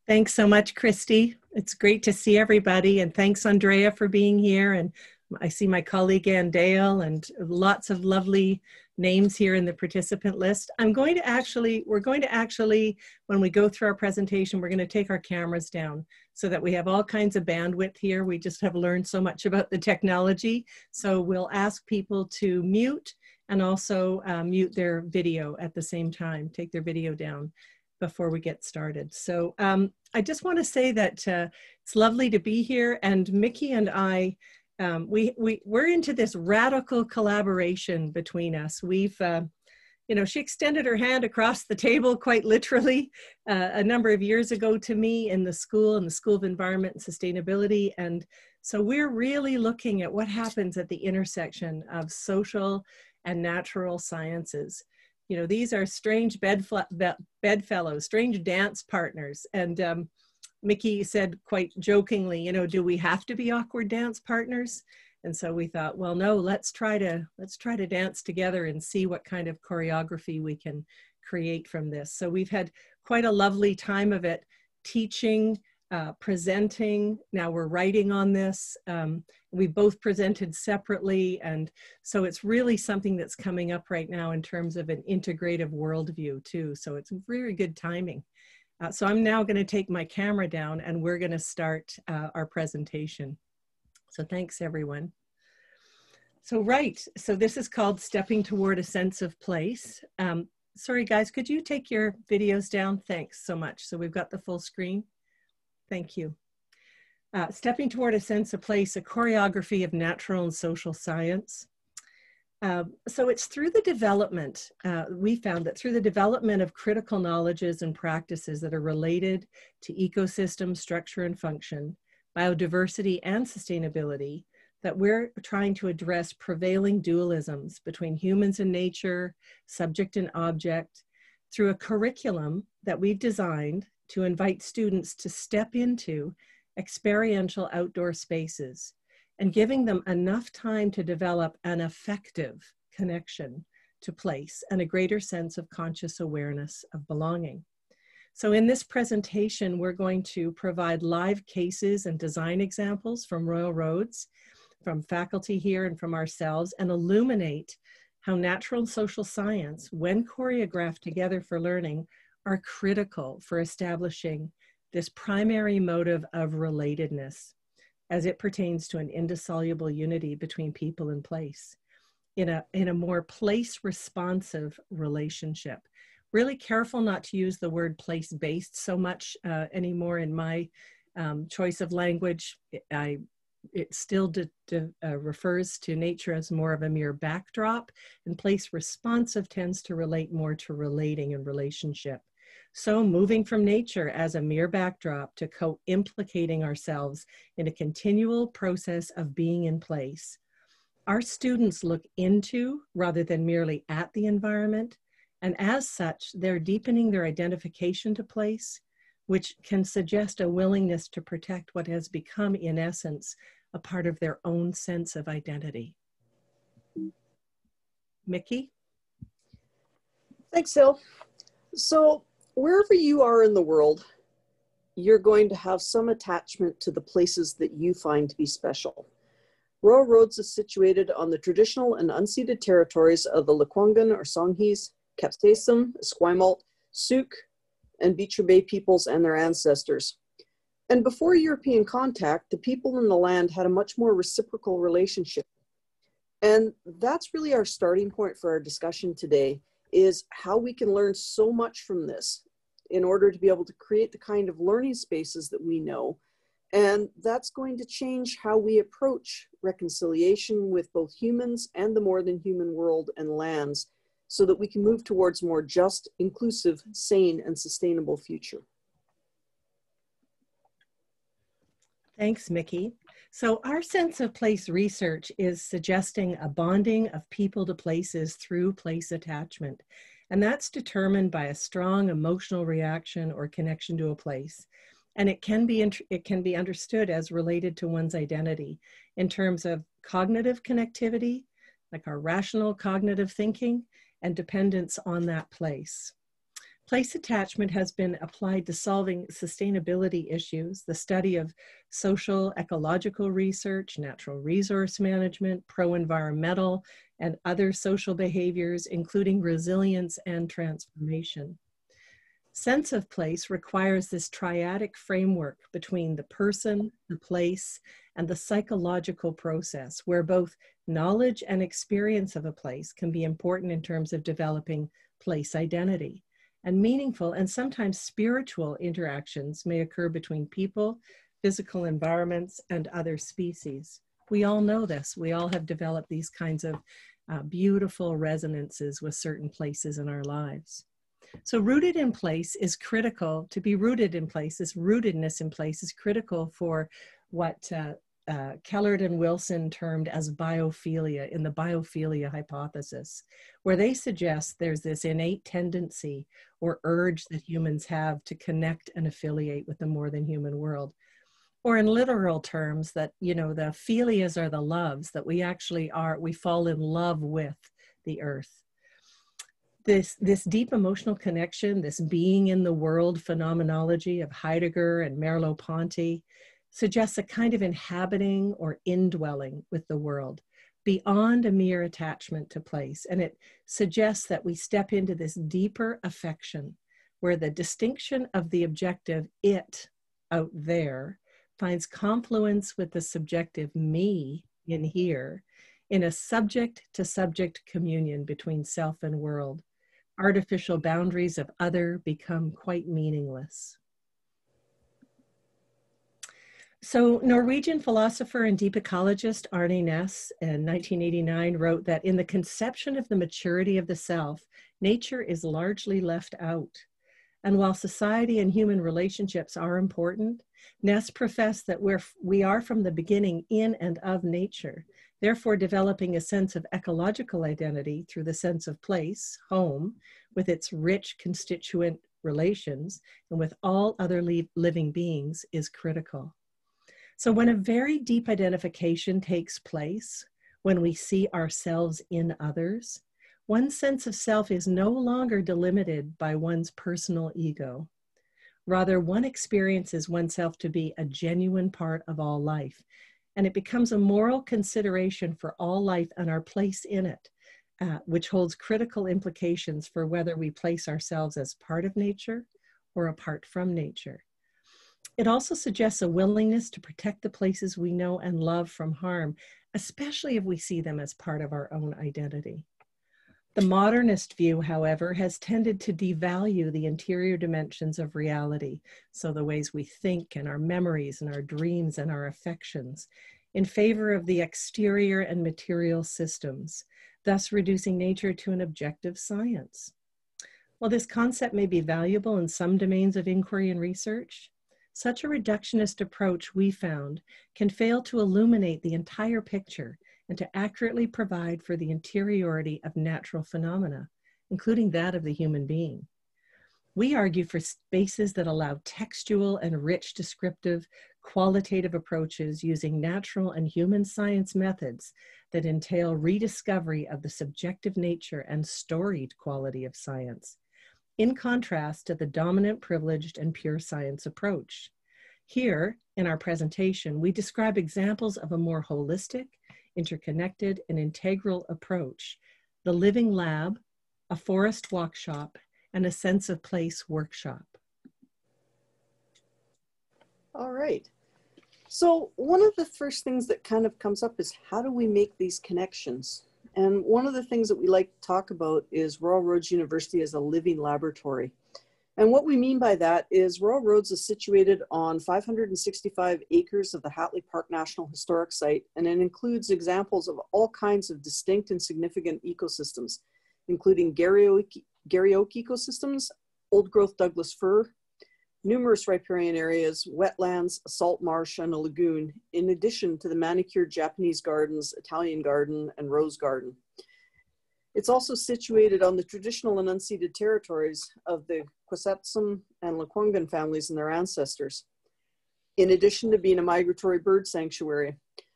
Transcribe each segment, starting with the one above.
Thanks so much, Christy. It's great to see everybody, and thanks, Andrea, for being here. And I see my colleague Ann Dale and lots of lovely names here in the participant list. We're going to actually, when we go through our presentation, we're going to take our cameras down so that we have all kinds of bandwidth here. We just have learned so much about the technology. So we'll ask people to mute and also mute their video at the same time, take their video down before we get started. So I just want to say that it's lovely to be here, and Mickie and I, we're into this radical collaboration between us. We've, she extended her hand across the table quite literally a number of years ago to me in the School of Environment and Sustainability. And so we're really looking at what happens at the intersection of social and natural sciences. You know, these are strange bedfellows, strange dance partners. And Mickie said quite jokingly, you know, do we have to be awkward dance partners? And so we thought, well, no, let's try to dance together and see what kind of choreography we can create from this. So we've had quite a lovely time of it, teaching, presenting. Now we're writing on this. We both presented separately. And so it's really something that's coming up right now in terms of an integrative worldview too. So it's very good timing. So I'm now going to take my camera down and we're going to start our presentation. So thanks everyone. So so this is called Stepping Toward a Sense of Place. Sorry guys, could you take your videos down? Thanks so much. So we've got the full screen. Thank you. Stepping Toward a Sense of Place, a choreography of natural and social science. So it's through the development, we found that through the development of critical knowledges and practices that are related to ecosystem structure and function, biodiversity and sustainability, that we're trying to address prevailing dualisms between humans and nature, subject and object, through a curriculum that we've designed to invite students to step into experiential outdoor spaces and giving them enough time to develop an effective connection to place and a greater sense of conscious awareness of belonging. So in this presentation, we're going to provide live cases and design examples from Royal Rhodes, from faculty here and from ourselves, and illuminate how natural and social science, when choreographed together for learning, are critical for establishing this primary motive of relatedness as it pertains to an indissoluble unity between people and place in a more place responsive relationship. Really careful not to use the word place-based so much anymore in my choice of language. It still refers to nature as more of a mere backdrop, and place responsive tends to relate more to relating and relationship. So moving from nature as a mere backdrop to co-implicating ourselves in a continual process of being in place. Our students look into rather than merely at the environment, and as such, they're deepening their identification to place, which can suggest a willingness to protect what has become, in essence, a part of their own sense of identity. Mickie? Thanks, Hill. So wherever you are in the world, you're going to have some attachment to the places that you find to be special. Royal Rhodes is situated on the traditional and unceded territories of the Lekwungen or Songhees, Kapsesum, Esquimalt, Suk, and Beecher Bay peoples and their ancestors. And before European contact, the people in the land had a much more reciprocal relationship. And that's really our starting point for our discussion today, is how we can learn so much from this in order to be able to create the kind of learning spaces that we know. And that's going to change how we approach reconciliation with both humans and the more than human world and lands, so that we can move towards more just, inclusive, sane, and sustainable future. Thanks, Mickie. So our sense of place research is suggesting a bonding of people to places through place attachment. And that's determined by a strong emotional reaction or connection to a place. And it can be understood as related to one's identity in terms of cognitive connectivity, like our rational cognitive thinking, and dependence on that place. Place attachment has been applied to solving sustainability issues, the study of social, ecological research, natural resource management, pro-environmental, and other social behaviors, including resilience and transformation. Sense of place requires this triadic framework between the person, the place, and the psychological process, where both knowledge and experience of a place can be important in terms of developing place identity. And meaningful and sometimes spiritual interactions may occur between people, physical environments, and other species. We all know this. We all have developed these kinds of beautiful resonances with certain places in our lives. So rooted in place is critical. To be rooted in place, this rootedness in place is critical for what Kellard and Wilson termed as biophilia in the biophilia hypothesis, where they suggest there's this innate tendency or urge that humans have to connect and affiliate with the more than human world. Or in literal terms, that, you know, the philias are the loves, that we actually are, we fall in love with the earth. This deep emotional connection, this being in the world phenomenology of Heidegger and Merleau-Ponty suggests a kind of inhabiting or indwelling with the world beyond a mere attachment to place. And it suggests that we step into this deeper affection where the distinction of the objective it out there finds confluence with the subjective me in here in a subject to subject communion between self and world. Artificial boundaries of other become quite meaningless. So Norwegian philosopher and deep ecologist Arne Næss in 1989 wrote that in the conception of the maturity of the self, nature is largely left out. And while society and human relationships are important, Næss professed that we are from the beginning in and of nature, therefore developing a sense of ecological identity through the sense of place, home, with its rich constituent relations, and with all other living beings is critical. So when a very deep identification takes place, when we see ourselves in others, one's sense of self is no longer delimited by one's personal ego. Rather, one experiences oneself to be a genuine part of all life, and it becomes a moral consideration for all life and our place in it, which holds critical implications for whether we place ourselves as part of nature or apart from nature. It also suggests a willingness to protect the places we know and love from harm, especially if we see them as part of our own identity. The modernist view, however, has tended to devalue the interior dimensions of reality, so the ways we think and our memories and our dreams and our affections, in favor of the exterior and material systems, thus reducing nature to an objective science. While this concept may be valuable in some domains of inquiry and research, such a reductionist approach, we found, can fail to illuminate the entire picture and to accurately provide for the interiority of natural phenomena, including that of the human being. We argue for spaces that allow textual and rich descriptive, qualitative approaches using natural and human science methods that entail rediscovery of the subjective nature and storied quality of science, in contrast to the dominant, privileged, and pure science approach. Here, in our presentation, we describe examples of a more holistic, interconnected, and integral approach: the living lab, a forest walkshop, and a sense of place workshop. All right. So one of the first things that kind of comes up is, how do we make these connections? And one of the things that we like to talk about is Royal Roads University as a living laboratory. And what we mean by that is Royal Roads is situated on 565 acres of the Hatley Park National Historic Site, and it includes examples of all kinds of distinct and significant ecosystems, including Garry Oak ecosystems, old growth Douglas fir, numerous riparian areas, wetlands, a salt marsh, and a lagoon, in addition to the manicured Japanese gardens, Italian garden, and rose garden. It's also situated on the traditional and unceded territories of the Quasetsum and Lekwungen families and their ancestors, in addition to being a migratory bird sanctuary.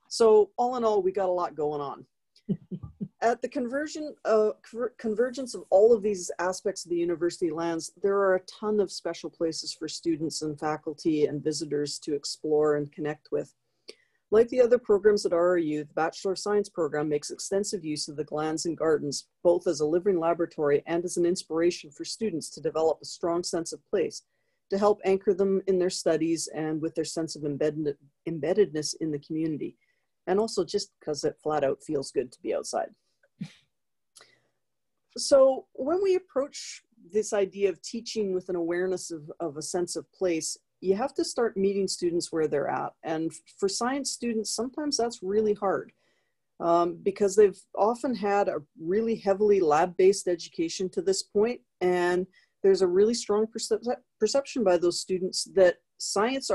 So all in all, we got a lot going on. At the convergence of all of these aspects of the university lands, there are a ton of special places for students and faculty and visitors to explore and connect with. Like the other programs at RRU, the Bachelor of Science program makes extensive use of the glands and gardens, both as a living laboratory and as an inspiration for students to develop a strong sense of place, to help anchor them in their studies and with their sense of embeddedness in the community. And also just because it flat out feels good to be outside. So when we approach this idea of teaching with an awareness of a sense of place, you have to start meeting students where they're at. And for science students, sometimes that's really hard because they've often had a really heavily lab-based education to this point, and there's a really strong perception by those students that science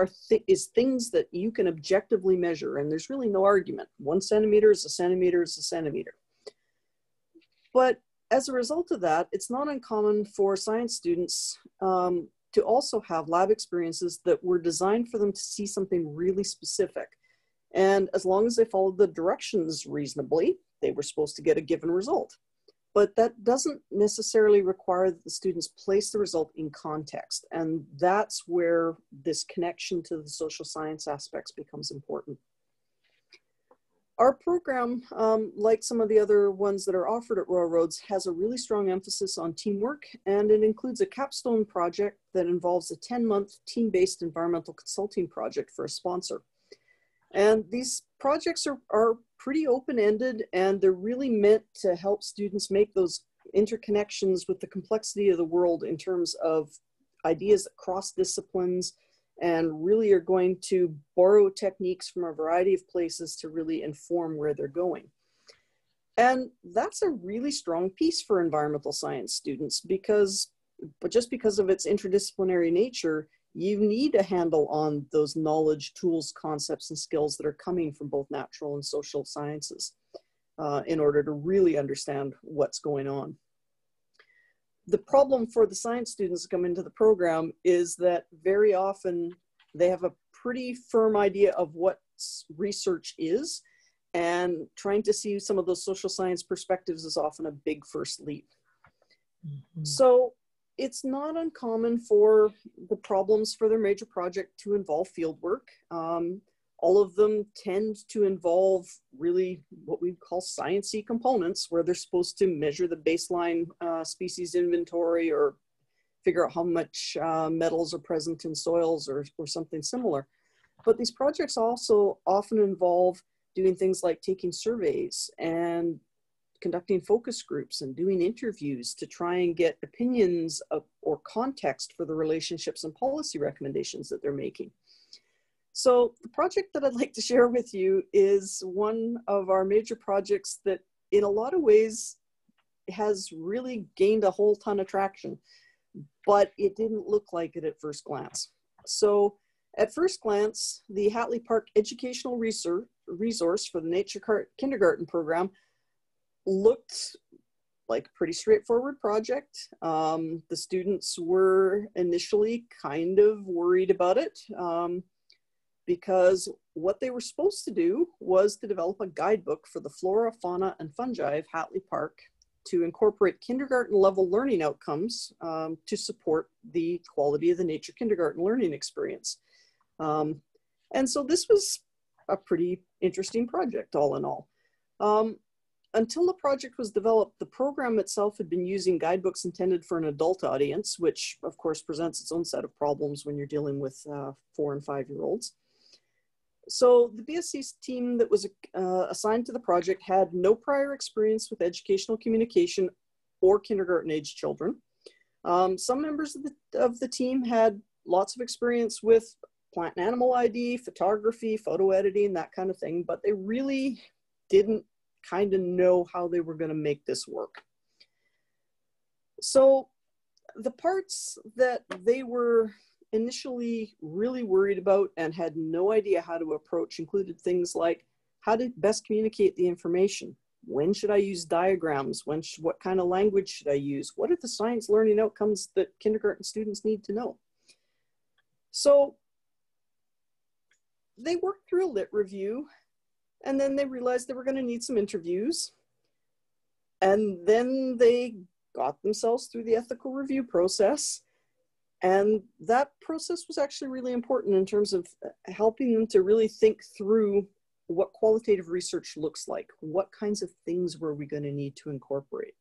is things that you can objectively measure, and there's really no argument. 1 centimeter is a centimeter is a centimeter. But as a result of that, it's not uncommon for science students to also have lab experiences that were designed for them to see something really specific. And as long as they followed the directions reasonably, they were supposed to get a given result. But that doesn't necessarily require that the students place the result in context. And that's where this connection to the social science aspects becomes important. Our program, like some of the other ones that are offered at Royal Rhodes, has a really strong emphasis on teamwork, and it includes a capstone project that involves a 10-month team-based environmental consulting project for a sponsor. And these projects are pretty open-ended, and they're really meant to help students make those interconnections with the complexity of the world in terms of ideas that cross disciplines, and really are going to borrow techniques from a variety of places to really inform where they're going. And that's a really strong piece for environmental science students but just because of its interdisciplinary nature, you need a handle on those knowledge, tools, concepts, and skills that are coming from both natural and social sciences in order to really understand what's going on. The problem for the science students that come into the program is that very often they have a pretty firm idea of what research is, and trying to see some of those social science perspectives is often a big first leap. Mm-hmm. So it's not uncommon for the problems for their major project to involve field work. All of them tend to involve really what we call science-y components, where they're supposed to measure the baseline species inventory or figure out how much metals are present in soils or something similar. But these projects also often involve doing things like taking surveys and conducting focus groups and doing interviews to try and get opinions or context for the relationships and policy recommendations that they're making. So the project that I'd like to share with you is one of our major projects that in a lot of ways has really gained a whole ton of traction, but it didn't look like it at first glance. So at first glance, the Hatley Park Educational Resource for the Nature Kindergarten program looked like a pretty straightforward project. The students were initially kind of worried about it because what they were supposed to do was to develop a guidebook for the flora, fauna, and fungi of Hatley Park to incorporate kindergarten level learning outcomes to support the quality of the nature kindergarten learning experience. And so this was a pretty interesting project all in all. Until the project was developed, the program itself had been using guidebooks intended for an adult audience, which of course presents its own set of problems when you're dealing with 4 and 5-year-olds. So the BSC team that was assigned to the project had no prior experience with educational communication or kindergarten age children. Some members of the team had lots of experience with plant and animal ID, photography, photo editing, that kind of thing, but they really didn't kind of know how they were going to make this work. So the parts that they were initially really worried about and had no idea how to approach included things like how to best communicate the information. When should I use diagrams? What kind of language should I use? What are the science learning outcomes that kindergarten students need to know? So they worked through a lit review, and then they realized they were going to need some interviews. And then they got themselves through the ethical review process. And that process was actually really important in terms of helping them to really think through what qualitative research looks like. What kinds of things were we going to need to incorporate?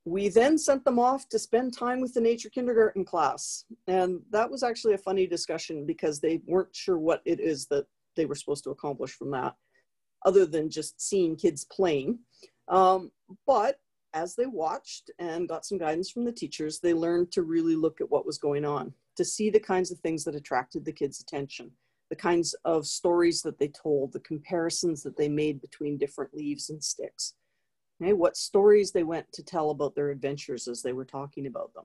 We then sent them off to spend time with the nature kindergarten class. And that was actually a funny discussion because they weren't sure what it is that they were supposed to accomplish from that, other than just seeing kids playing. But as they watched and got some guidance from the teachers, they learned to really look at what was going on, to see the kinds of things that attracted the kids' attention, the kinds of stories that they told, the comparisons that they made between different leaves and sticks. Okay, what stories they went to tell about their adventures as they were talking about them.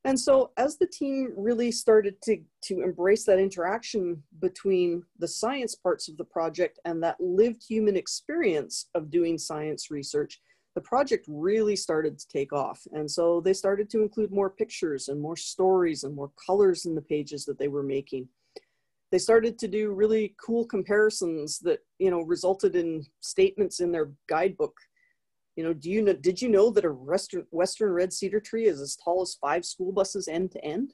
And so as the team really started to embrace that interaction between the science parts of the project and that lived human experience of doing science research, the project really started to take off. And so they started to include more pictures and more stories and more colors in the pages that they were making. They started to do really cool comparisons that, resulted in statements in their guidebook. Did you know that a western red cedar tree is as tall as 5 school buses end to end?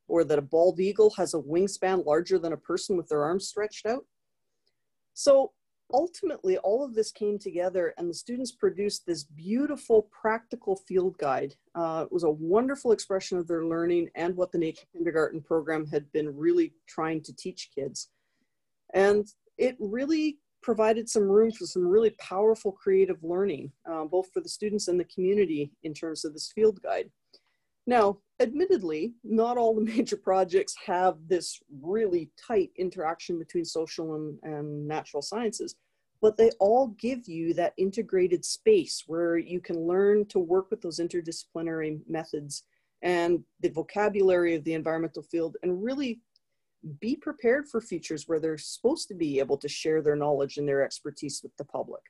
Or that a bald eagle has a wingspan larger than a person with their arms stretched out? So ultimately, all of this came together and the students produced this beautiful practical field guide. It was a wonderful expression of their learning and what the Nature Kindergarten program had been really trying to teach kids. And it really provided some room for some really powerful creative learning, both for the students and the community in terms of this field guide. Now, admittedly, not all the major projects have this really tight interaction between social and natural sciences, but they all give you that integrated space where you can learn to work with those interdisciplinary methods and the vocabulary of the environmental field and really be prepared for futures where they're supposed to be able to share their knowledge and their expertise with the public.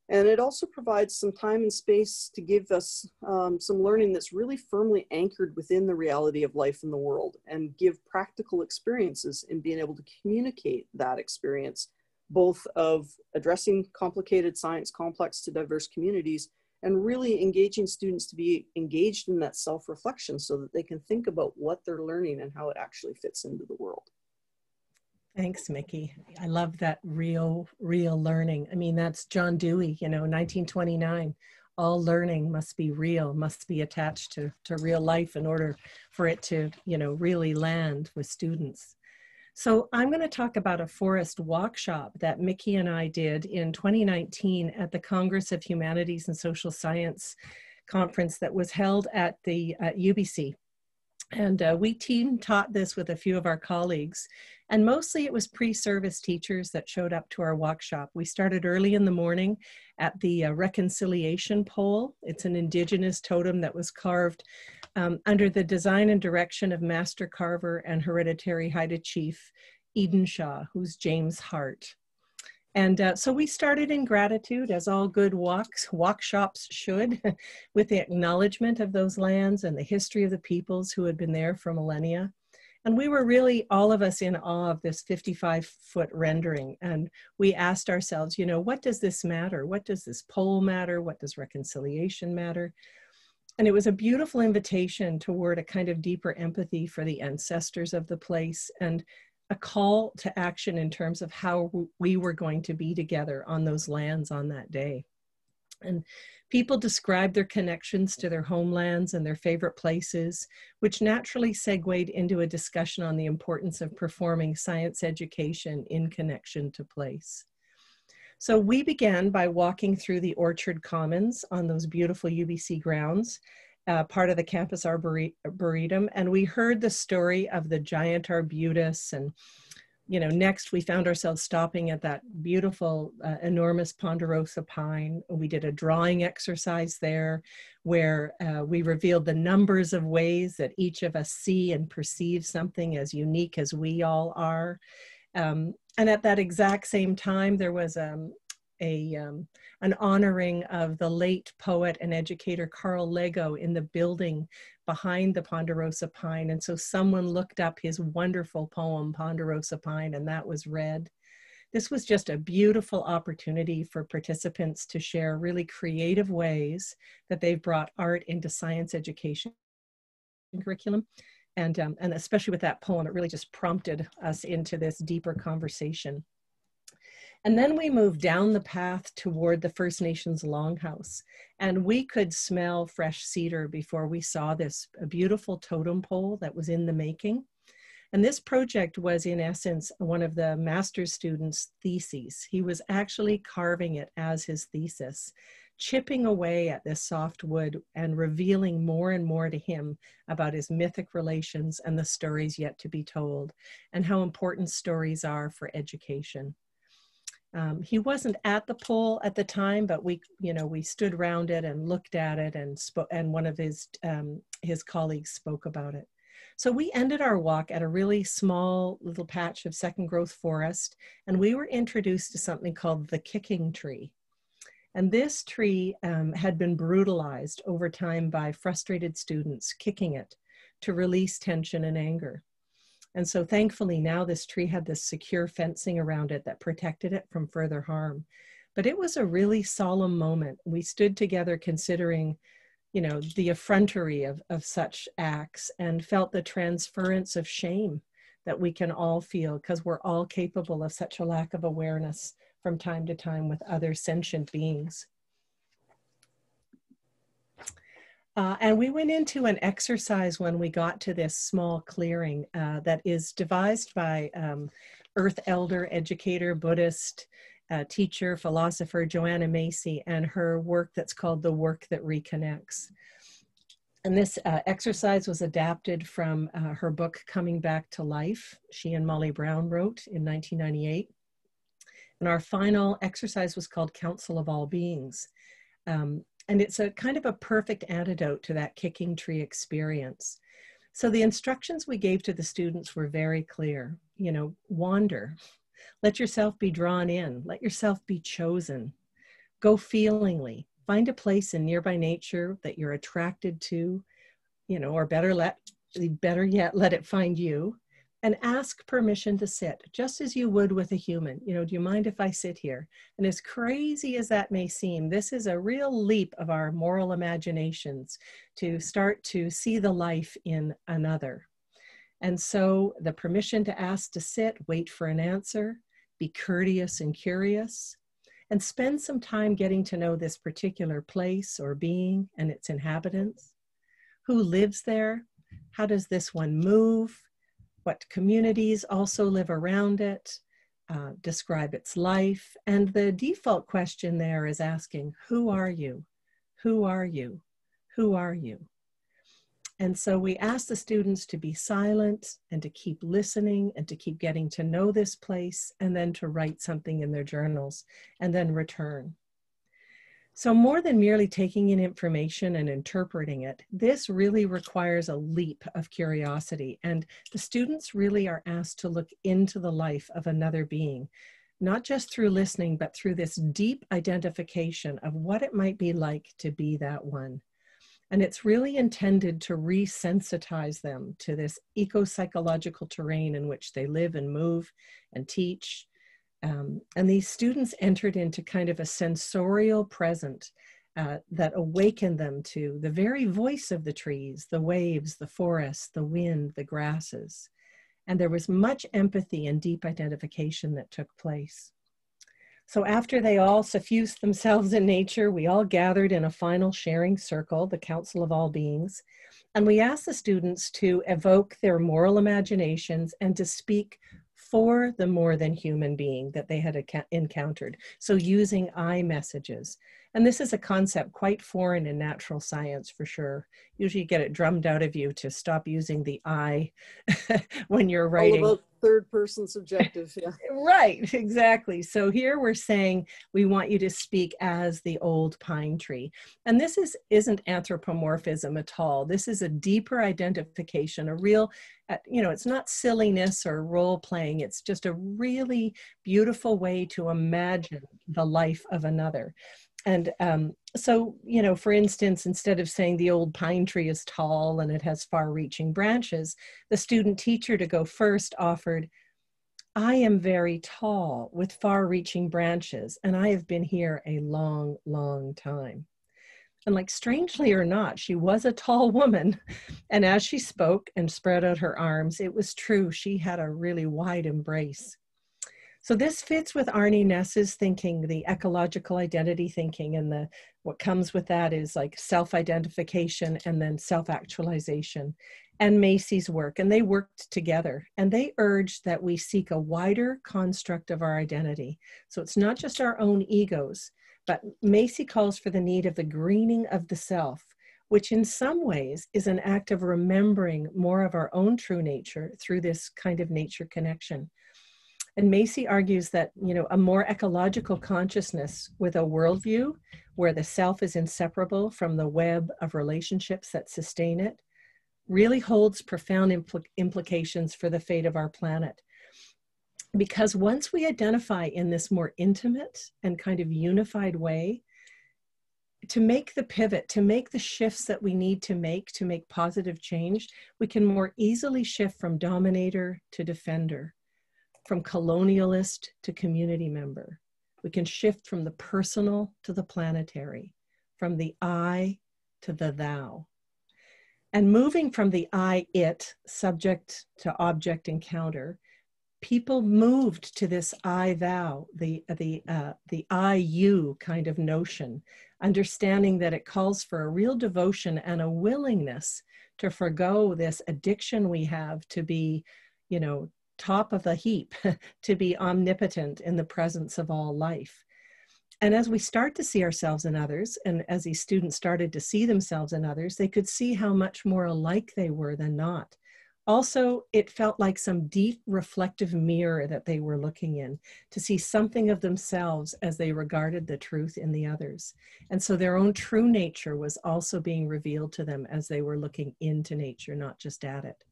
And it also provides some time and space to give us some learning that's really firmly anchored within the reality of life in the world and give practical experiences in being able to communicate that experience, both of addressing complicated science complex to diverse communities and really engaging students to be engaged in that self-reflection so that they can think about what they're learning and how it actually fits into the world. Thanks, Mickie. I love that real learning. I mean, that's John Dewey, 1929. All learning must be real, must be attached to real life in order for it to, really land with students. So I'm going to talk about a forest walkshop that Mickie and I did in 2019 at the Congress of Humanities and Social Science conference that was held at the UBC. And we team taught this with a few of our colleagues, and mostly it was pre-service teachers that showed up to our workshop. We started early in the morning at the reconciliation pole. It's an indigenous totem that was carved under the design and direction of master carver and hereditary Haida chief Eden Shaw, who's James Hart. And so we started in gratitude, as all good walkshops should, with the acknowledgement of those lands and the history of the peoples who had been there for millennia. And we were really, all of us, in awe of this 55-foot rendering. And we asked ourselves, what does this matter? What does this pole matter? What does reconciliation matter? And it was a beautiful invitation toward a kind of deeper empathy for the ancestors of the place and a call to action in terms of how we were going to be together on those lands on that day. And people described their connections to their homelands and their favorite places, which naturally segued into a discussion on the importance of performing science education in connection to place. So we began by walking through the Orchard Commons on those beautiful UBC grounds, part of the campus arboretum, and we heard the story of the giant arbutus. And next we found ourselves stopping at that beautiful enormous ponderosa pine. We did a drawing exercise there where we revealed the numbers of ways that each of us see and perceive something as unique as we all are. And at that exact same time, there was an honoring of the late poet and educator Carl Lego in the building behind the ponderosa pine. And so someone looked up his wonderful poem, Ponderosa Pine, and that was read. This was just a beautiful opportunity for participants to share really creative ways that they've brought art into science education curriculum. And especially with that poem, it really just prompted us into this deeper conversation. And then we moved down the path toward the First Nations Longhouse, and we could smell fresh cedar before we saw this beautiful totem pole that was in the making. And this project was, in essence, one of the master's student's theses. He was actually carving it as his thesis, chipping away at this soft wood and revealing more and more to him about his mythic relations and the stories yet to be told, and how important stories are for education. He wasn't at the pole at the time, but we stood around it and looked at it, and one of his colleagues spoke about it. So we ended our walk at a really small little patch of second growth forest, and we were introduced to something called the kicking tree. And this tree had been brutalized over time by frustrated students kicking it to release tension and anger. And so thankfully now this tree had this secure fencing around it that protected it from further harm. But it was a really solemn moment. We stood together considering, the effrontery of such acts, and felt the transference of shame that we can all feel, because we're all capable of such a lack of awareness from time to time with other sentient beings. And we went into an exercise when we got to this small clearing that is devised by Earth Elder, educator, Buddhist, teacher, philosopher, Joanna Macy, and her work that's called The Work That Reconnects. And this exercise was adapted from her book, Coming Back to Life, she and Molly Brown wrote in 1998. And our final exercise was called Counsel of All Beings. And it's a kind of a perfect antidote to that kicking tree experience. So the instructions we gave to the students were very clear. Wander, let yourself be drawn in, let yourself be chosen, go feelingly, find a place in nearby nature that you're attracted to, or better yet, let it find you, and ask permission to sit, just as you would with a human. Do you mind if I sit here? And as crazy as that may seem, this is a real leap of our moral imaginations to start to see the life in another. And so the permission to ask to sit, wait for an answer, be courteous and curious, and spend some time getting to know this particular place or being and its inhabitants. Who lives there? How does this one move? What communities also live around it? Describe its life. And the default question there is asking, who are you? Who are you? Who are you? And so we ask the students to be silent and to keep listening and to keep getting to know this place, and then to write something in their journals and then return. So more than merely taking in information and interpreting it, this really requires a leap of curiosity. And the students really are asked to look into the life of another being, not just through listening, but through this deep identification of what it might be like to be that one. And it's really intended to resensitize them to this eco-psychological terrain in which they live and move and teach. And these students entered into kind of a sensorial present that awakened them to the very voice of the trees, the waves, the forest, the wind, the grasses. And there was much empathy and deep identification that took place. So after they all suffused themselves in nature, we all gathered in a final sharing circle, the Counsel of All Beings, and we asked the students to evoke their moral imaginations and to speak for the more than human being that they had encountered. So using I messages. And this is a concept quite foreign in natural science for sure. Usually you get it drummed out of you to stop using the I when you're writing. All about third person subjective, yeah. Right, exactly. So here we're saying we want you to speak as the old pine tree. And this isn't anthropomorphism at all. This is a deeper identification, a real, it's not silliness or role playing. It's just a really beautiful way to imagine the life of another. And so, for instance, instead of saying the old pine tree is tall and it has far-reaching branches, the student teacher to go first offered, I am very tall with far-reaching branches, and I have been here a long, long time. And like, strangely or not, she was a tall woman. And as she spoke and spread out her arms, it was true. She had a really wide embrace. So this fits with Arnie Ness's thinking, the ecological identity thinking, and what comes with that is like self-identification and then self-actualization, and Macy's work. And they worked together, and they urged that we seek a wider construct of our identity. So it's not just our own egos, but Macy calls for the need of the greening of the self, which in some ways is an act of remembering more of our own true nature through this kind of nature connection. And Macy argues that, a more ecological consciousness with a worldview where the self is inseparable from the web of relationships that sustain it really holds profound implications for the fate of our planet. Because once we identify in this more intimate and kind of unified way, to make the pivot, to make the shifts that we need to make positive change, we can more easily shift from dominator to defender, from colonialist to community member. We can shift from the personal to the planetary, from the I to the thou. And moving from the I-it, subject to object encounter, people moved to this I-thou, the I-you kind of notion, understanding that it calls for a real devotion and a willingness to forgo this addiction we have to be, top of the heap, to be omnipotent in the presence of all life. And as we start to see ourselves in others, and as these students started to see themselves in others, they could see how much more alike they were than not. Also, it felt like some deep reflective mirror that they were looking in to see something of themselves as they regarded the truth in the others. And so their own true nature was also being revealed to them as they were looking into nature, not just at it.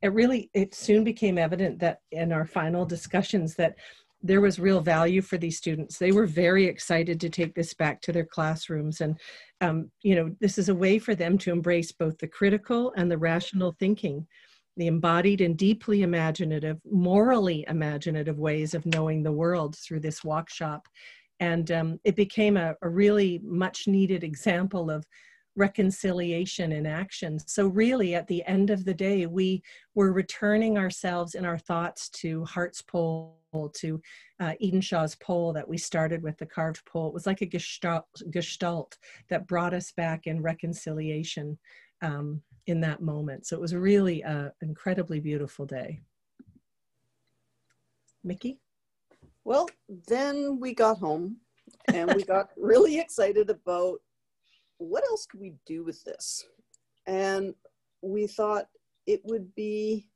It soon became evident that in our final discussions that there was real value for these students. They were very excited to take this back to their classrooms. And, this is a way for them to embrace both the critical and the rational thinking, the embodied and deeply imaginative, morally imaginative ways of knowing the world through this Walkshop. And it became a really much needed example of reconciliation in action. So really, at the end of the day, we were returning ourselves in our thoughts to Hart's pole, to Eden Shaw's pole that we started with, the carved pole. It was like a gestalt that brought us back in reconciliation in that moment. So it was really an incredibly beautiful day. Mickie? Well, then we got home and we got really excited about what else could we do with this? And we thought it would be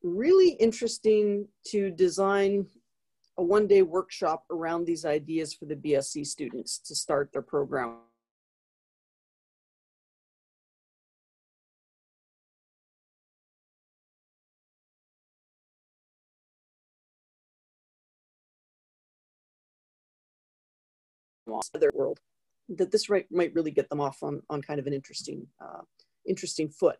really interesting to design a one-day workshop around these ideas for the BSc students to start their program. Their world, that this might really get them off on kind of an interesting foot.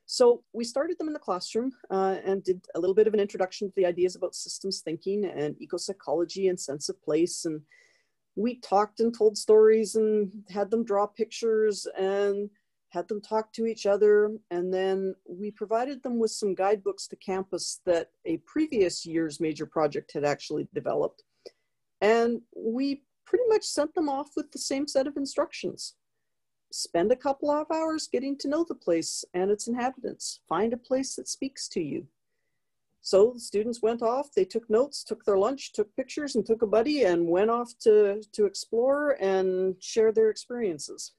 So we started them in the classroom and did a little bit of an introduction to the ideas about systems thinking and eco-psychology and sense of place. And we talked and told stories and had them draw pictures and had them talk to each other. And then we provided them with some guidebooks to campus that a previous year's major project had actually developed. And we pretty much sent them off with the same set of instructions. Spend a couple of hours getting to know the place and its inhabitants. Find a place that speaks to you. So the students went off, they took notes, took their lunch, took pictures, and took a buddy and went off to explore and share their experiences.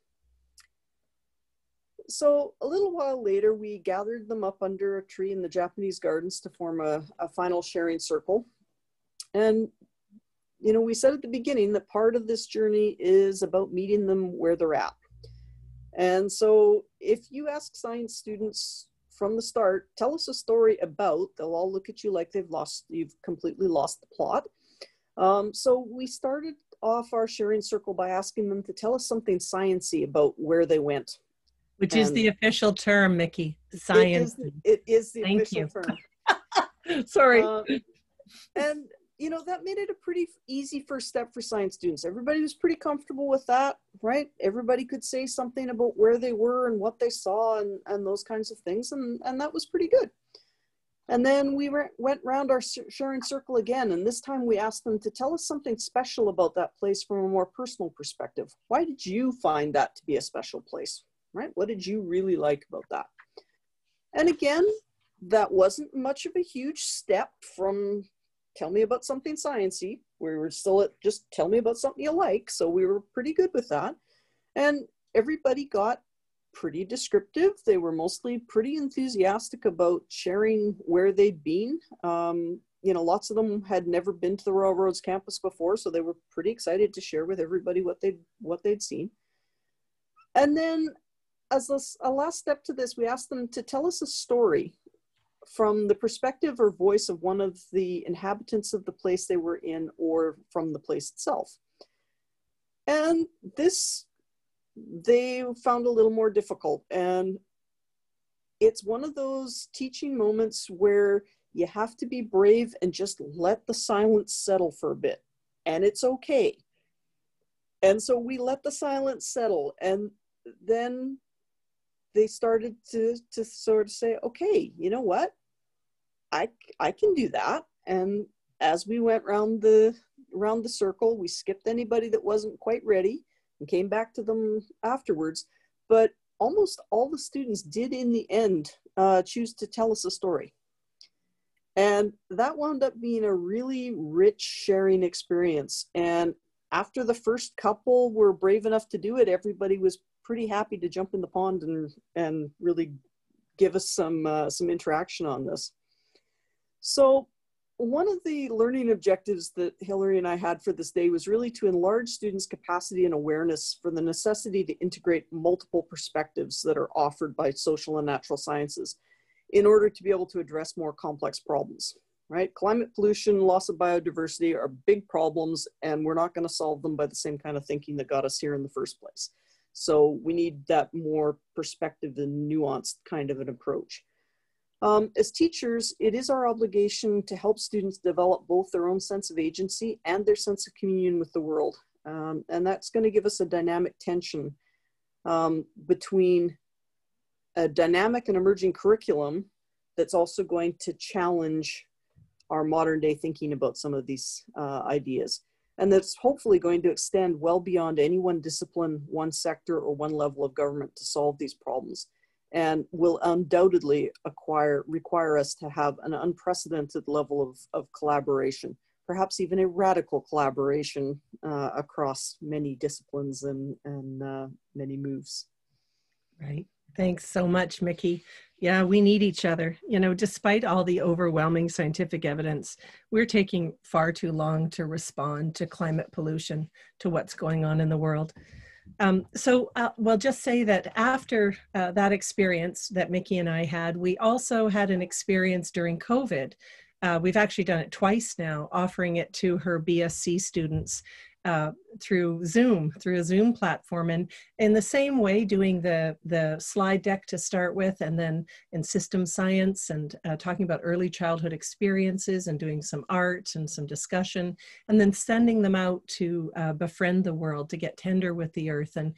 So a little while later, we gathered them up under a tree in the Japanese gardens to form a final sharing circle. And we said at the beginning that part of this journey is about meeting them where they're at. And so if you ask science students from the start, tell us a story about, they'll all look at you like you've completely lost the plot. So we started off our sharing circle by asking them to tell us something science-y about where they went. Which is the official term, Mickie, science. It is the official term. Sorry. And, you know, that made it a pretty easy first step for science students. Everybody was pretty comfortable with that, right? Everybody could say something about where they were and what they saw and those kinds of things. And that was pretty good. And then we went round our sharing circle again. And this time we asked them to tell us something special about that place from a more personal perspective. Why did you find that to be a special place, right? What did you really like about that? And again, that wasn't much of a huge step from tell me about something sciencey. We were still at just tell me about something you like. So we were pretty good with that. And everybody got pretty descriptive. They were mostly pretty enthusiastic about sharing where they'd been. You know, lots of them had never been to the Royal Rhodes campus before, so they were pretty excited to share with everybody what they'd seen. And then as a last step to this, we asked them to tell us a story from the perspective or voice of one of the inhabitants of the place they were in or from the place itself. And this they found a little more difficult. And it's one of those teaching moments where you have to be brave and just let the silence settle for a bit. And it's okay. And so we let the silence settle. And then they started to sort of say, okay, you know what? I can do that. And as we went around the circle, we skipped anybody that wasn't quite ready and came back to them afterwards. But almost all the students did in the end choose to tell us a story. And that wound up being a really rich sharing experience. And after the first couple were brave enough to do it, everybody was pretty happy to jump in the pond and really give us some interaction on this. So one of the learning objectives that Hilary and I had for this day was really to enlarge students' capacity and awareness for the necessity to integrate multiple perspectives that are offered by social and natural sciences in order to be able to address more complex problems, right? Climate pollution, loss of biodiversity are big problems, and we're not going to solve them by the same kind of thinking that got us here in the first place. So we need that more perspective and nuanced kind of an approach. As teachers, it is our obligation to help students develop both their own sense of agency and their sense of communion with the world. And that's going to give us a dynamic tension between a dynamic and emerging curriculum that's also going to challenge our modern day thinking about some of these ideas. And that's hopefully going to extend well beyond any one discipline, one sector, or one level of government to solve these problems, and will undoubtedly require us to have an unprecedented level of collaboration, perhaps even a radical collaboration across many disciplines and many moves. Right. Thanks so much, Mickie. Yeah, we need each other. You know, despite all the overwhelming scientific evidence, we're taking far too long to respond to climate pollution, to what's going on in the world. So we'll just say that after that experience that Mickie and I had, we also had an experience during COVID. We've actually done it twice now, offering it to her BSc students through a Zoom platform, and in the same way doing the slide deck to start with, and then in system science and talking about early childhood experiences and doing some art and some discussion, and then sending them out to befriend the world, to get tender with the earth and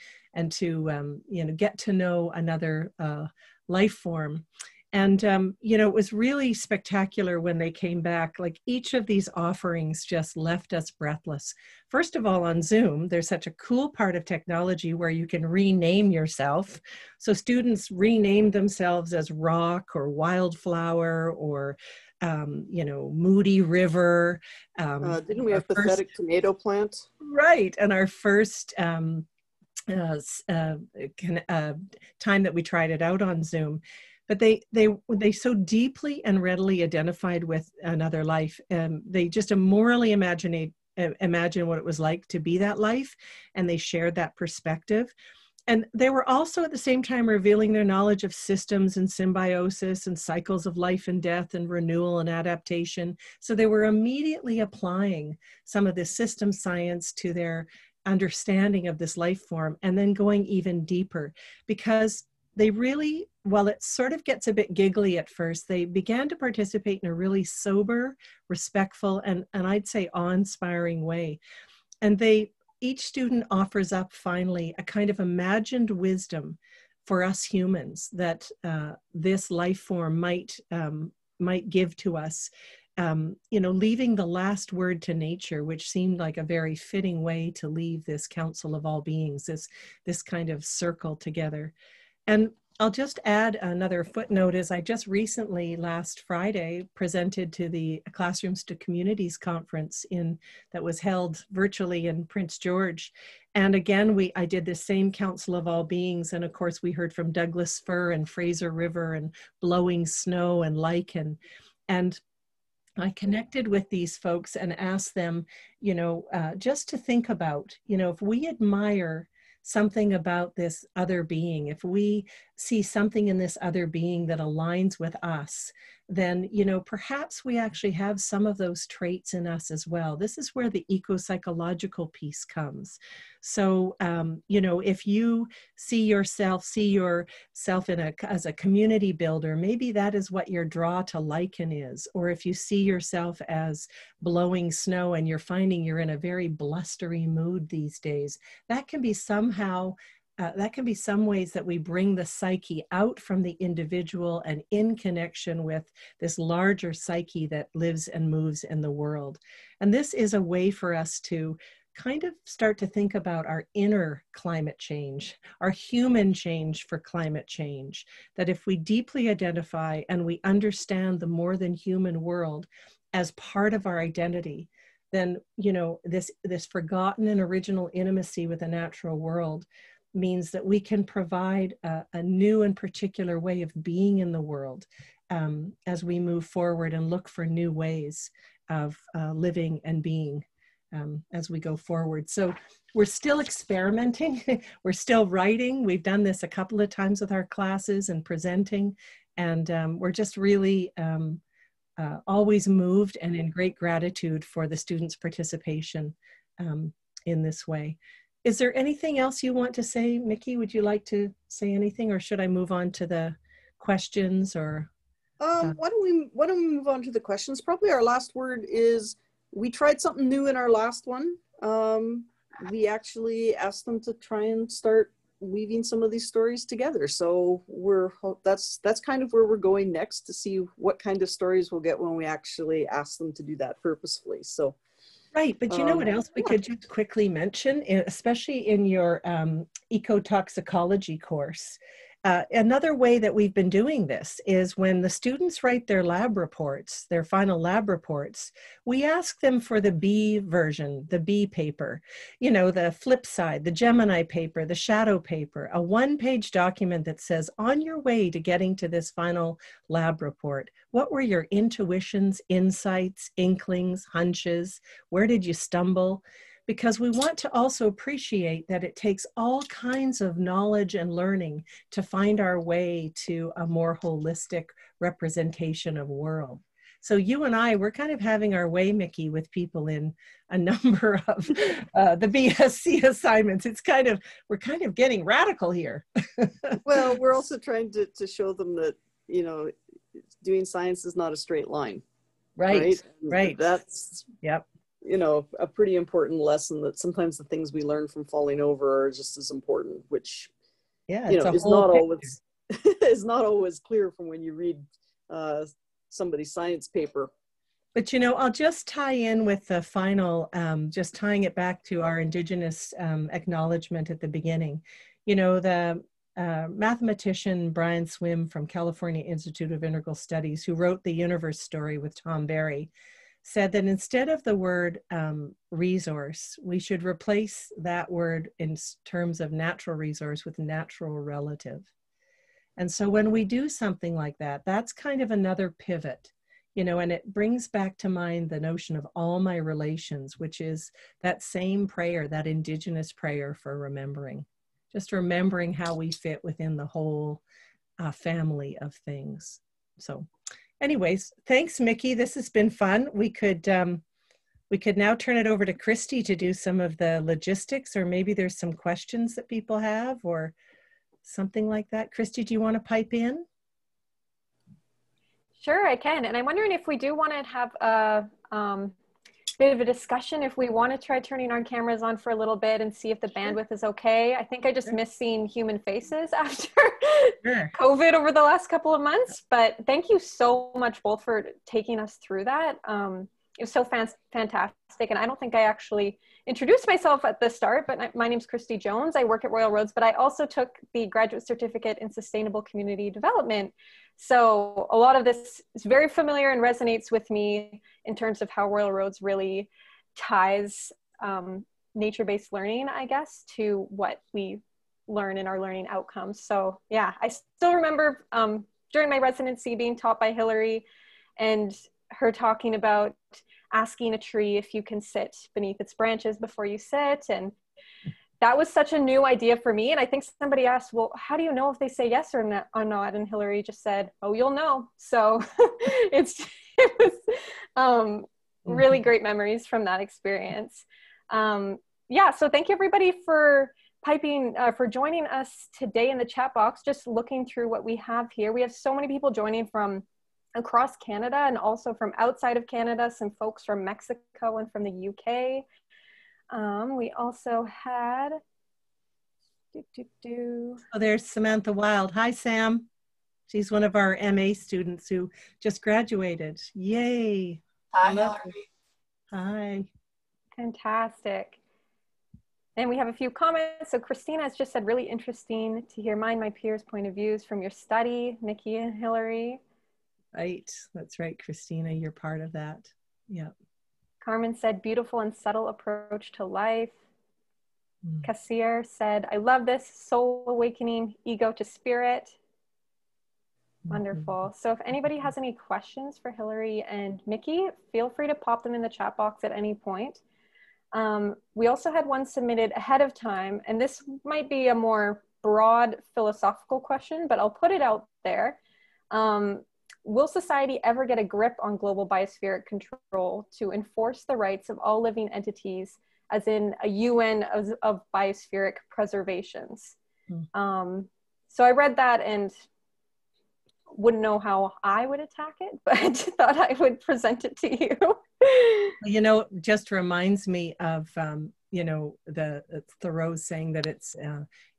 to you know, get to know another life form. And, you know, it was really spectacular when they came back. Like, each of these offerings just left us breathless. First of all, on Zoom, there's such a cool part of technology where you can rename yourself. So students renamed themselves as Rock or Wildflower or, you know, Moody River. Didn't we have Pathetic Tomato Plant? Right. And our first time that we tried it out on Zoom. But they so deeply and readily identified with another life. They just morally imagine what it was like to be that life, and they shared that perspective. And they were also at the same time revealing their knowledge of systems and symbiosis and cycles of life and death and renewal and adaptation. So they were immediately applying some of this system science to their understanding of this life form, and then going even deeper, because they really, while it sort of gets a bit giggly at first, they began to participate in a really sober, respectful, and I'd say awe-inspiring way. And each student offers up finally a kind of imagined wisdom for us humans that this life form might give to us. Leaving the last word to nature, which seemed like a very fitting way to leave this Counsel of All Beings, this kind of circle together. And I'll just add another footnote is I just recently, last Friday, presented to the Classrooms to Communities conference that was held virtually in Prince George. And again, I did the same Counsel of All Beings. And of course, we heard from Douglas Fir and Fraser River and blowing snow and lichen. And I connected with these folks and asked them, just to think about, if we admire something about this other being, if we see something in this other being that aligns with us, then, perhaps we actually have some of those traits in us as well. This is where the eco-psychological piece comes. So, if you see yourself as a community builder, maybe that is what your draw to lichen is. Or if you see yourself as blowing snow and you're finding you're in a very blustery mood these days, that can be somehow that can be some ways that we bring the psyche out from the individual and in connection with this larger psyche that lives and moves in the world. And this is a way for us to kind of start to think about our inner climate change, our human change for climate change, that if we deeply identify and we understand the more than human world as part of our identity, then, this forgotten and original intimacy with the natural world means that we can provide a new and particular way of being in the world as we move forward and look for new ways of living and being as we go forward. So we're still experimenting, we're still writing. We've done this a couple of times with our classes and presenting, and we're just really always moved and in great gratitude for the students' participation in this way. Is there anything else you want to say, Mickie? Would you like to say anything, or should I move on to the questions? Or why don't we move on to the questions? Probably our last word is we tried something new in our last one. We actually asked them to try and start weaving some of these stories together. So that's kind of where we're going next, to see what kind of stories we'll get when we actually ask them to do that purposefully. So. Right, but you know what else we could just quickly mention, especially in your eco-toxicology course. Another way that we've been doing this is when the students write their lab reports, their final lab reports, we ask them for the B version, the B paper, the flip side, the Gemini paper, the shadow paper, a one-page document that says, on your way to getting to this final lab report, what were your intuitions, insights, inklings, hunches? Where did you stumble? Because we want to also appreciate that it takes all kinds of knowledge and learning to find our way to a more holistic representation of world. So you and we're kind of having our way, Mickie, with people in a number of the BSc assignments. We're kind of getting radical here. Well, we're also trying to show them that, doing science is not a straight line. Right. That's, yep. A pretty important lesson, that sometimes the things we learn from falling over are just as important, which, is not always is not always clear from when you read somebody's science paper. But, I'll just tie in with the final, just tying it back to our Indigenous acknowledgement at the beginning. The mathematician Brian Swim from California Institute of Integral Studies, who wrote The Universe Story with Tom Berry, said that instead of the word resource, we should replace that word in terms of natural resource with natural relative. And so when we do something like that, that's kind of another pivot, and it brings back to mind the notion of all my relations, which is that same prayer, that Indigenous prayer for remembering, just remembering how we fit within the whole family of things. So anyways, thanks, Mickie. This has been fun. We could now turn it over to Christy to do some of the logistics, or maybe there's some questions that people have, or something like that. Christy, do you want to pipe in? Sure, I can. And I'm wondering if we do want to have a bit of a discussion, if we want to try turning our cameras on for a little bit and see if the bandwidth is okay. I think I just miss seeing human faces after COVID over the last couple of months. But thank you so much both for taking us through that. It was so fantastic. And I don't think I actually introduced myself at the start, but my name's Christy Jones. I work at Royal Rhodes, but I also took the graduate certificate in sustainable community development. So a lot of this is very familiar and resonates with me in terms of how Royal Rhodes really ties nature-based learning, I guess, to what we learn in our learning outcomes. So yeah, I still remember during my residency being taught by Hilary and her talking about asking a tree if you can sit beneath its branches before you sit. And that was such a new idea for me. And I think somebody asked, well, how do you know if they say yes or not? And Hilary just said, oh, you'll know. So it was really great memories from that experience. Yeah, so thank you everybody for for joining us today in the chat box, just looking through what we have here. We have so many people joining from across Canada and also from outside of Canada, some folks from Mexico and from the UK. We also had, oh, there's Samantha Wild. Hi, Sam. She's one of our MA students who just graduated. Yay. Hi, Hilary. Hi. Fantastic. And we have a few comments. So Christina has just said, really interesting to hear mine, my peers' point of views from your study, Mickie and Hilary. Right, that's right, Christina, you're part of that. Yeah. Carmen said, beautiful and subtle approach to life. Kassir said, I love this, soul awakening, ego to spirit. Wonderful. So if anybody has any questions for Hilary and Mickie, feel free to pop them in the chat box at any point. We also had one submitted ahead of time, and this might be a more broad philosophical question, but I'll put it out there. Will society ever get a grip on global biospheric control to enforce the rights of all living entities, as in a UN of biospheric preservations? So I read that and wouldn't know how I would attack it, but thought I would present it to you. You know, just reminds me of, you know, Thoreau's saying that it's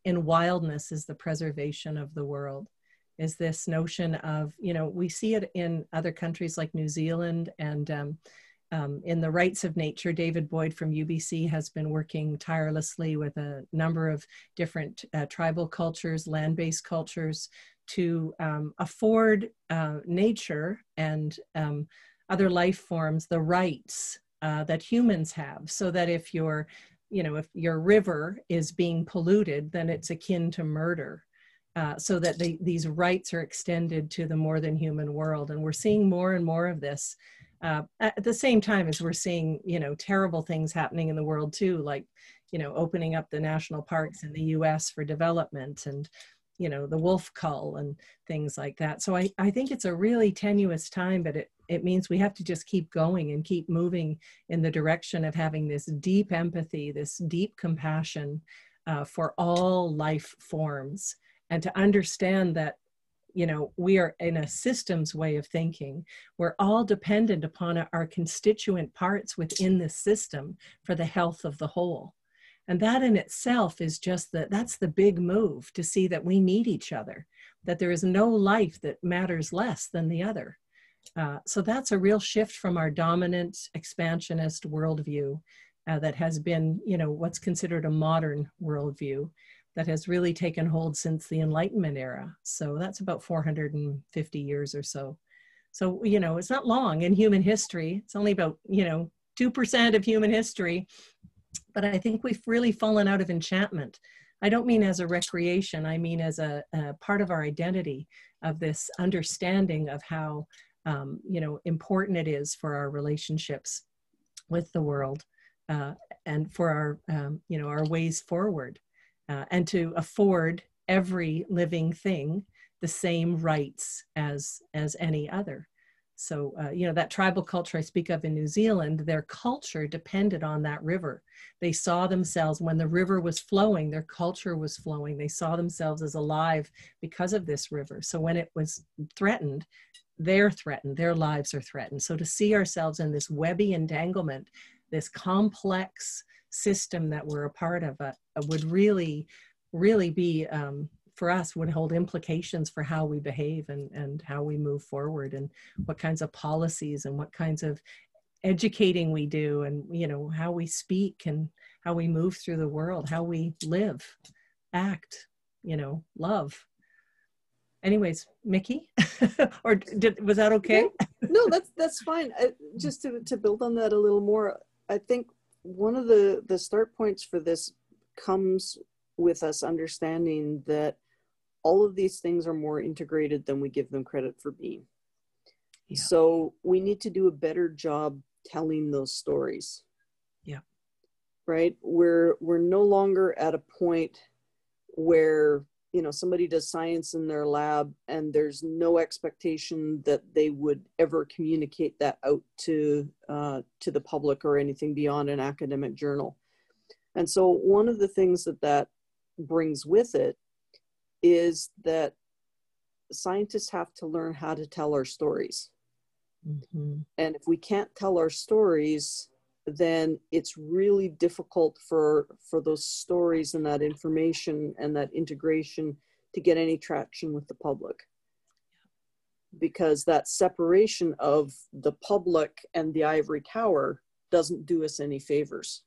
in wildness is the preservation of the world. Is this notion of, you know, we see it in other countries like New Zealand and in the rights of nature. David Boyd from UBC has been working tirelessly with a number of different tribal cultures, land-based cultures, to afford nature and other life forms the rights that humans have, so that if your river is being polluted, then it's akin to murder. So that these rights are extended to the more than human world. And we're seeing more and more of this at the same time as we're seeing, you know, terrible things happening in the world too, like, you know, opening up the national parks in the US for development and, you know, the wolf cull and things like that. So I think it's a really tenuous time, but it means we have to just keep going and keep moving in the direction of having this deep empathy, this deep compassion for all life forms. And to understand that, you know, we are in a systems way of thinking. We're all dependent upon our constituent parts within the system for the health of the whole. And that in itself is just that's the big move, to see that we need each other, that there is no life that matters less than the other. So that's a real shift from our dominant expansionist worldview that has been, you know, what's considered a modern worldview, that has really taken hold since the Enlightenment era. So that's about 450 years or so. So, you know, it's not long in human history. It's only about, you know, 2% of human history. But I think we've really fallen out of enchantment. I don't mean as a recreation. I mean as a part of our identity, of this understanding of how, you know, important it is for our relationships with the world and for our, you know, our ways forward. And to afford every living thing the same rights as any other. So, you know, that tribal culture I speak of in New Zealand, their culture depended on that river. They saw themselves, when the river was flowing, their culture was flowing. They saw themselves as alive because of this river. So when it was threatened, they're threatened, their lives are threatened. So to see ourselves in this webby entanglement, this complex system that we're a part of, would really, really be, for us, would hold implications for how we behave and how we move forward, and what kinds of policies and what kinds of educating we do, and, you know, how we speak and how we move through the world, how we live, act, you know, love. Anyways, Mickie, or was that okay? No, that's fine. Just to build on that a little more, I think one of the start points for this comes with us understanding that all of these things are more integrated than we give them credit for being. Yeah. So we need to do a better job telling those stories. Yeah. Right? We're no longer at a point where, you know, somebody does science in their lab and there's no expectation that they would ever communicate that out to the public or anything beyond an academic journal. And so one of the things that brings with it is that scientists have to learn how to tell our stories. Mm-hmm. And if we can't tell our stories, then it's really difficult for those stories and that information and that integration to get any traction with the public. Because that separation of the public and the ivory tower doesn't do us any favors.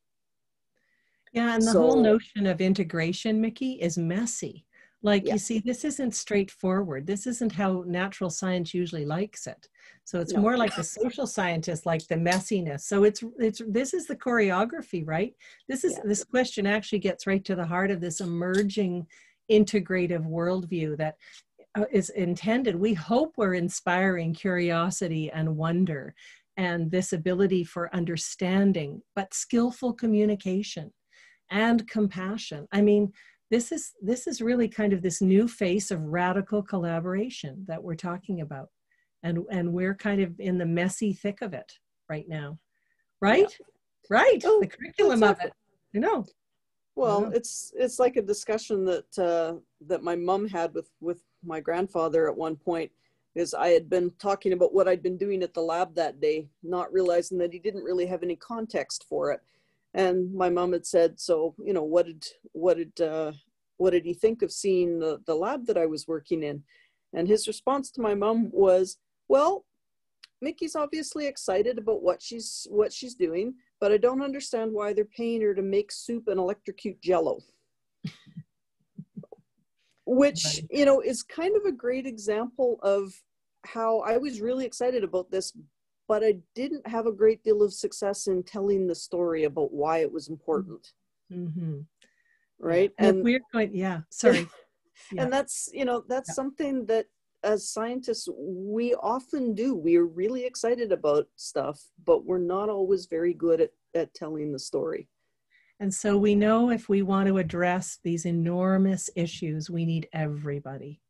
Yeah, and the whole notion of integration, Mickie, is messy. Like, you see, this isn't straightforward. This isn't how natural science usually likes it. So it's more like the social scientists like the messiness. So it's this is the choreography, right? This question actually gets right to the heart of this emerging integrative worldview that is intended. We hope we're inspiring curiosity and wonder and this ability for understanding, but skillful communication and compassion. I mean, this is really kind of this new face of radical collaboration that we're talking about. And we're kind of in the messy thick of it right now. Right? Yeah. Right. Oh, the curriculum of it. You know. Well, it's like a discussion that my mom had with my grandfather at one point, is I had been talking about what I'd been doing at the lab that day, not realizing that he didn't really have any context for it. And my mom had said, so, you know, what did he think of seeing the lab that I was working in? And his response to my mom was, well, Mickie's obviously excited about what she's doing, but I don't understand why they're paying her to make soup and electrocute Jello. Which, you know, is kind of a great example of how I was really excited about this, but I didn't have a great deal of success in telling the story about why it was important. Mm-hmm. Right. Yeah. And we're going, sorry. Yeah. And that's, you know, that's something that as scientists, we often do. We are really excited about stuff, but we're not always very good at telling the story. And so we know if we want to address these enormous issues, we need everybody.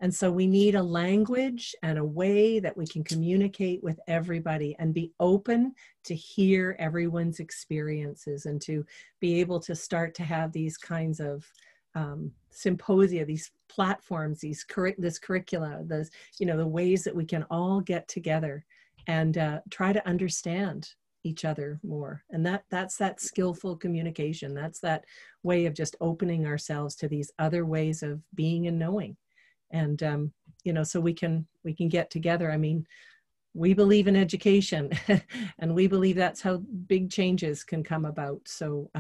And so we need a language and a way that we can communicate with everybody and be open to hear everyone's experiences and to be able to start to have these kinds of symposia, these platforms, this curricula, those, you know, the ways that we can all get together and try to understand each other more. And that's that skillful communication. That's that way of just opening ourselves to these other ways of being and knowing. And, you know, so we can get together. I mean, we believe in education and we believe that's how big changes can come about. So,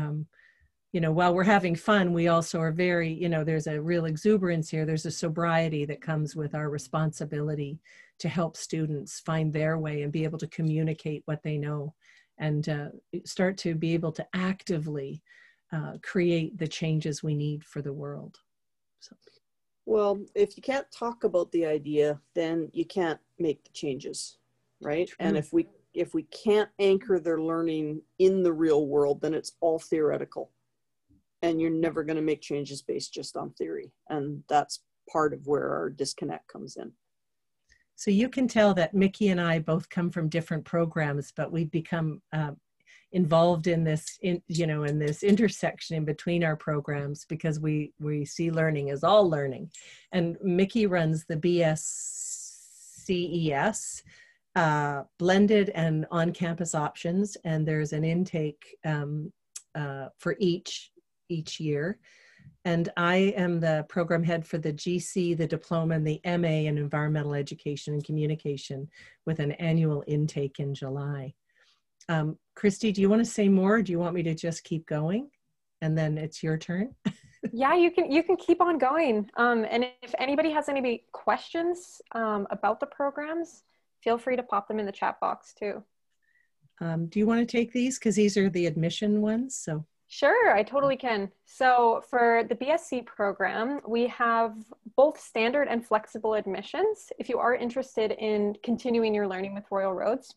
you know, while we're having fun, we also are very, you know, there's a real exuberance here. There's a sobriety that comes with our responsibility to help students find their way and be able to communicate what they know and start to be able to actively create the changes we need for the world. So. Well, if you can't talk about the idea, then you can't make the changes, right? True. And if we can't anchor their learning in the real world, then it's all theoretical. And you're never going to make changes based just on theory. And that's part of where our disconnect comes in. So you can tell that Mickie and I both come from different programs, but we've become involved in this, in this intersection in between our programs, because we see learning as all learning. And Mickie runs the BSCES, blended and on-campus options, and there's an intake for each year. And I am the program head for the GC, the diploma, and the MA in environmental education and communication, with an annual intake in July. Christy, do you want to say more? Or do you want me to just keep going? And then it's your turn. Yeah, you can keep on going. And if anybody has any questions about the programs, feel free to pop them in the chat box too. Do you want to take these? Because these are the admission ones. So. Sure, I totally can. So for the BSc program, we have both standard and flexible admissions if you are interested in continuing your learning with Royal Roads.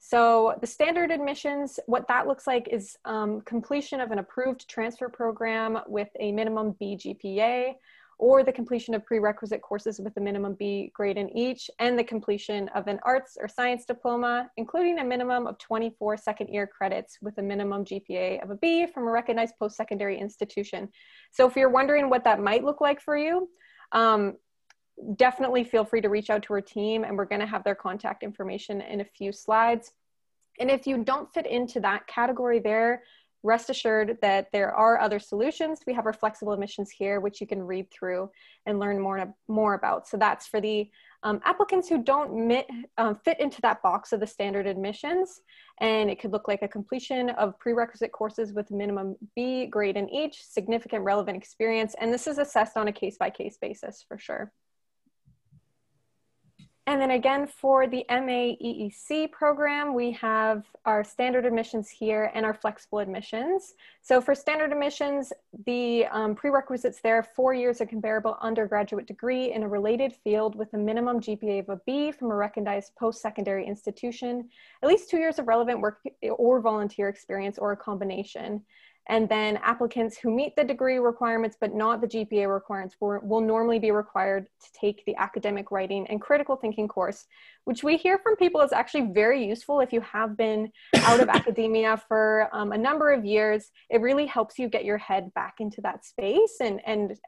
So the standard admissions, what that looks like is completion of an approved transfer program with a minimum B GPA, or the completion of prerequisite courses with a minimum B grade in each, and the completion of an arts or science diploma, including a minimum of 24 second-year credits with a minimum GPA of a B from a recognized post-secondary institution. So if you're wondering what that might look like for you, definitely feel free to reach out to our team, and we're going to have their contact information in a few slides. And if you don't fit into that category there, rest assured that there are other solutions. We have our flexible admissions here, which you can read through and learn more about. So that's for the applicants who don't fit into that box of the standard admissions. And it could look like a completion of prerequisite courses with a minimum B grade in each, significant relevant experience. And this is assessed on a case-by-case basis for sure. And then again, for the MA EEC program, we have our standard admissions here and our flexible admissions. So for standard admissions, the prerequisites there, 4 years of comparable undergraduate degree in a related field with a minimum GPA of a B from a recognized post-secondary institution, at least 2 years of relevant work or volunteer experience, or a combination. And then applicants who meet the degree requirements but not the GPA requirements will normally be required to take the academic writing and critical thinking course, which we hear from people is actually very useful if you have been out of academia for a number of years. It really helps you get your head back into that space and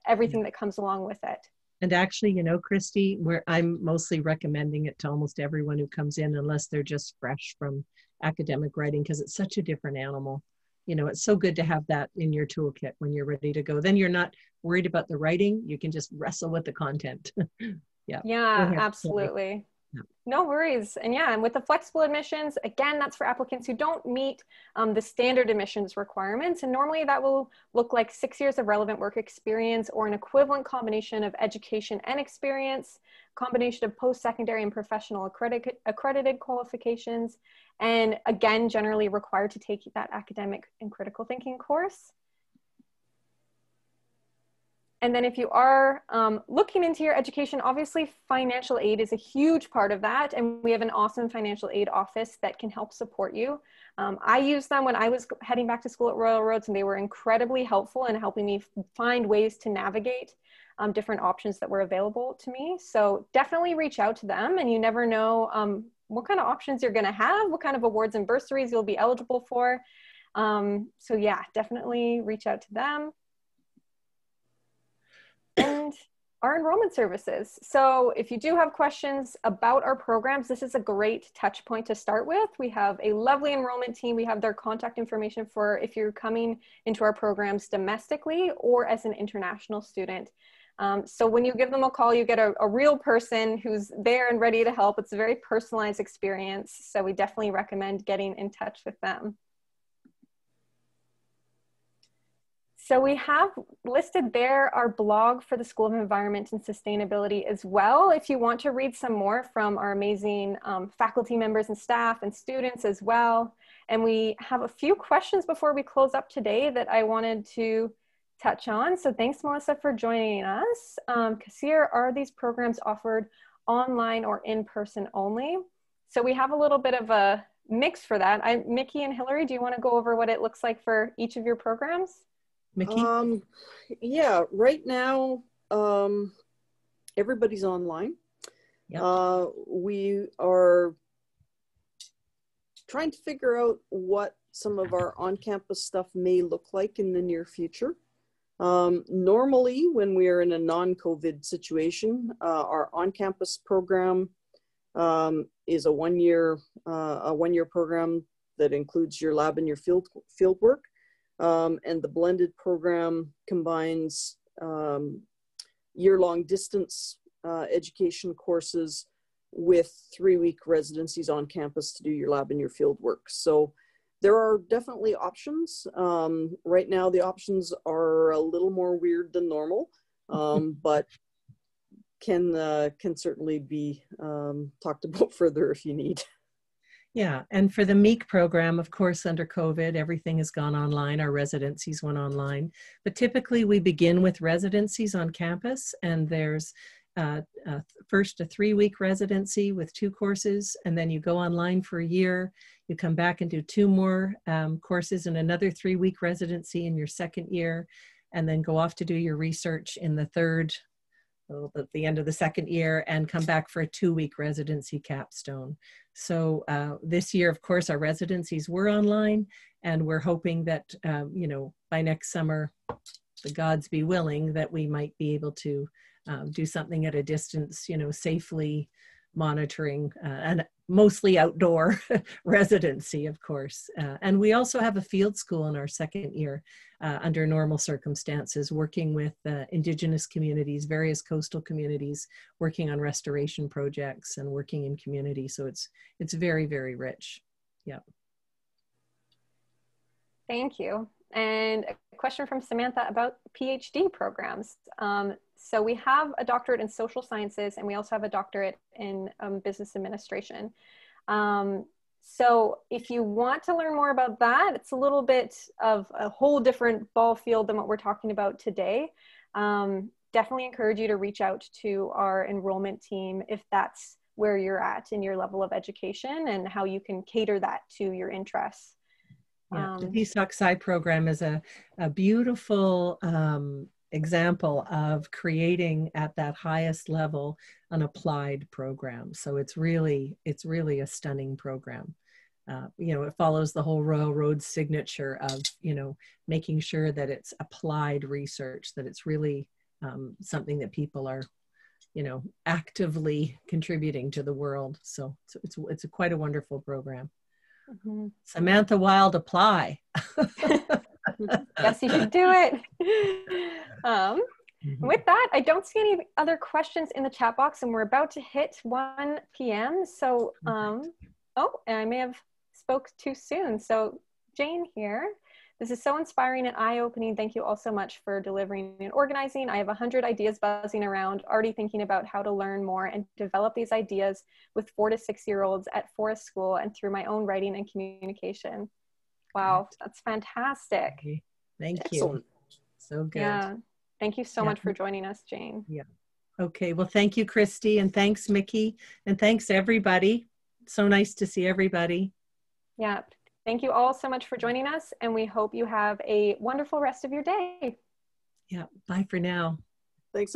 everything that comes along with it. And actually, you know, Christy, I'm mostly recommending it to almost everyone who comes in, unless they're just fresh from academic writing, because it's such a different animal. You know, it's so good to have that in your toolkit when you're ready to go. Then you're not worried about the writing. You can just wrestle with the content. Yeah. Yeah, absolutely. Yeah. No worries. And yeah, and with the flexible admissions, again, that's for applicants who don't meet the standard admissions requirements. And normally that will look like 6 years of relevant work experience or an equivalent combination of education and experience, combination of post-secondary and professional accredited qualifications, and again, generally required to take that academic and critical thinking course. And then if you are looking into your education, obviously financial aid is a huge part of that. And we have an awesome financial aid office that can help support you. I used them when I was heading back to school at Royal Roads, and they were incredibly helpful in helping me find ways to navigate different options that were available to me. So definitely reach out to them, and you never know what kind of options you're gonna have, what kind of awards and bursaries you'll be eligible for. So yeah, definitely reach out to them. And our enrollment services. So if you do have questions about our programs, this is a great touch point to start with. We have a lovely enrollment team. We have their contact information for if you're coming into our programs domestically or as an international student. So when you give them a call, you get a real person who's there and ready to help. It's a very personalized experience. So we definitely recommend getting in touch with them. So we have listed there our blog for the School of Environment and Sustainability as well, if you want to read some more from our amazing faculty members and staff and students as well. And we have a few questions before we close up today that I wanted to touch on. So thanks, Melissa, for joining us. Kassir, are these programs offered online or in person only? So we have a little bit of a mix for that. Mickie and Hilary, do you want to go over what it looks like for each of your programs? Mickie? Yeah, right now, everybody's online. Yep. We are trying to figure out what some of our on-campus stuff may look like in the near future. Normally, when we are in a non-COVID situation, our on-campus program is a one-year program that includes your lab and your field work. And the blended program combines year-long distance education courses with 3-week residencies on campus to do your lab and your field work. So there are definitely options. Right now, the options are a little more weird than normal, but can certainly be talked about further if you need. Yeah, and for the MEEK program, of course, under COVID, everything has gone online. Our residencies went online. But typically, we begin with residencies on campus, and there's first a 3-week residency with 2 courses, and then you go online for a year. You come back and do 2 more courses and another 3-week residency in your second year, and then go off to do your research in the third, at the end of the second year, and come back for a 2-week residency capstone. So this year, of course, our residencies were online, and we're hoping that, you know, by next summer, the gods be willing, that we might be able to do something at a distance, you know, safely monitoring and mostly outdoor residency, of course. And we also have a field school in our second year under normal circumstances, working with Indigenous communities, various coastal communities, working on restoration projects and working in community. So it's very, very rich. Yeah. Thank you. And a question from Samantha about PhD programs. So we have a doctorate in social sciences, and we also have a doctorate in business administration. So if you want to learn more about that, it's a little bit of a whole different ball field than what we're talking about today. Definitely encourage you to reach out to our enrollment team if that's where you're at in your level of education and how you can cater that to your interests. Yeah, the PSOC Sci program is a beautiful example of creating at that highest level an applied program. So it's really a stunning program. You know, it follows the whole Royal Rhodes signature of, you know, making sure that it's applied research, that it's really something that people are, you know, actively contributing to the world. So it's quite a wonderful program. Mm-hmm. Samantha Wild, apply. Yes, you should do it. With that, I don't see any other questions in the chat box, and we're about to hit 1 p.m. So, oh, and I may have spoke too soon. So Jane here. This is so inspiring and eye-opening. Thank you all so much for delivering and organizing. I have 100 ideas buzzing around, already thinking about how to learn more and develop these ideas with 4 to 6-year-olds at Forest School and through my own writing and communication. Wow, that's fantastic. Thank Excellent. You. So good. Yeah. Thank you so much for joining us, Jane. Yeah. Okay. Well, thank you, Christy, and thanks, Mickie, and thanks everybody. So nice to see everybody. Yeah. Thank you all so much for joining us, and we hope you have a wonderful rest of your day. Yeah. Bye for now. Thanks.